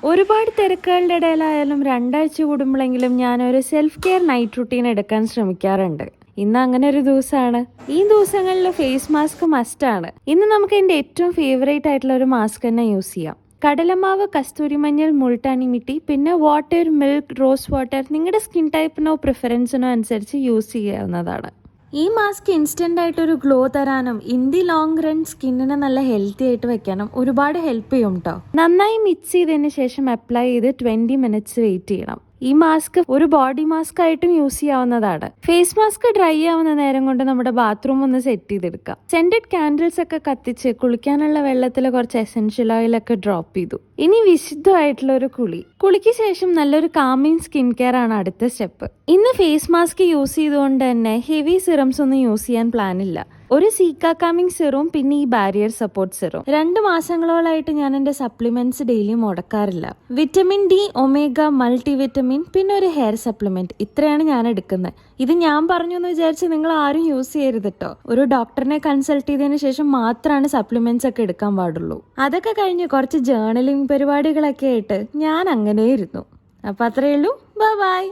ഒരുപാട് തിരക്കുകളുടെ ഇടയിലായാലും 2 ആഴ്ച കൂടുമ്പോഴെങ്കിലും ഞാനൊരു സെൽഫ് കെയർ നൈറ്റ് റുട്ടീൻ എടുക്കാൻ ശ്രമിക്കാറുണ്ട്. ഇന്ന് അങ്ങനെ ഒരു ദിവസമാണ്. ഈ ദിവസങ്ങളിൽ ഫേസ് മാസ്ക് മസ്റ്റാണ്. ഇന്ന് നമുക്ക് എൻ്റെ ഏറ്റവും ഫേവറേറ്റ് ആയിട്ടുള്ള ഒരു മാസ്ക് തന്നെ യൂസ് ചെയ്യാം. കടലമാവ്, കസ്തൂരി മഞ്ഞൾ, മുൾട്ടാനി മിട്ടി, പിന്നെ വാട്ടർ, മിൽക്ക്, റോസ് വാട്ടർ നിങ്ങളുടെ സ്കിൻ ടൈപ്പിനോ പ്രിഫറൻസിനോ അനുസരിച്ച് യൂസ് ചെയ്യാവുന്നതാണ്. ഈ മാസ്ക് ഇൻസ്റ്റൻ്റ് ആയിട്ടൊരു ഗ്ലോ തരാനും ഇൻ ദി ലോങ് റൺ സ്കിന്നിനെ നല്ല ഹെൽത്തി ആയിട്ട് വെക്കാനും ഒരുപാട് ഹെൽപ്പ് ചെയ്യും കേട്ടോ. നന്നായി മിക്സ് ചെയ്തതിന് ശേഷം അപ്ലൈ ചെയ്ത് 20 മിനിറ്റ്സ് വെയിറ്റ് ചെയ്യണം. ഈ മാസ്ക് ഒരു ബോഡി മാസ്ക് ആയിട്ടും യൂസ് ചെയ്യാവുന്നതാണ്. ഫേസ് മാസ്ക് ഡ്രൈ ആവുന്ന നേരം കൊണ്ട് നമ്മുടെ ബാത്റൂം ഒന്ന് സെറ്റ് ചെയ്തെടുക്കാം. സെന്റഡ് കാൻഡിൽസ് ഒക്കെ കത്തിച്ച് കുളിക്കാനുള്ള വെള്ളത്തിൽ കുറച്ച് എസെൻഷ്യൽ ഓയിൽ ഒക്കെ ഡ്രോപ്പ് ചെയ്തു. ഇനി വിശുദ്ധമായിട്ടുള്ള ഒരു കുളിക്ക് ശേഷം നല്ലൊരു കാമിങ് സ്കിൻ കെയർ ആണ് അടുത്ത സ്റ്റെപ്പ്. ഇന്ന് ഫേസ് മാസ്ക് യൂസ് ചെയ്തുകൊണ്ട് തന്നെ ഹെവി സിറംസ് ഒന്നും യൂസ് ചെയ്യാൻ പ്ലാൻ ഇല്ല. ഒരു സീക്ക കാമിങ് സിറവും പിന്നെ ഈ ബാരിയർ സപ്പോർട്ട് സിറവും. 2 മാസങ്ങളോളായിട്ട് ഞാൻ എൻ്റെ സപ്ലിമെന്റ്സ് ഡെയിലി മുടക്കാറില്ല. Vitamin D, omega, multi vitamin, പിന്നെ ഒരു ഹെയർ സപ്ലിമെന്റ്, ഇത്രയാണ് ഞാൻ എടുക്കുന്നത്. ഇത് ഞാൻ പറഞ്ഞു എന്ന് വിചാരിച്ച് നിങ്ങൾ ആരും യൂസ് ചെയ്യരുത് കേട്ടോ. ഒരു ഡോക്ടറിനെ കൺസൾട്ട് ചെയ്തതിന് ശേഷം മാത്രമാണ് സപ്ലിമെന്റ്സ് ഒക്കെ എടുക്കാൻ പാടുള്ളൂ. അതൊക്കെ കഴിഞ്ഞ് കുറച്ച് ജേർണലിംഗ് പരിപാടികളൊക്കെ ആയിട്ട് ഞാൻ അങ്ങനെ ഇരുന്നു. അപ്പം അത്രയേ ഉള്ളൂ. ബൈ.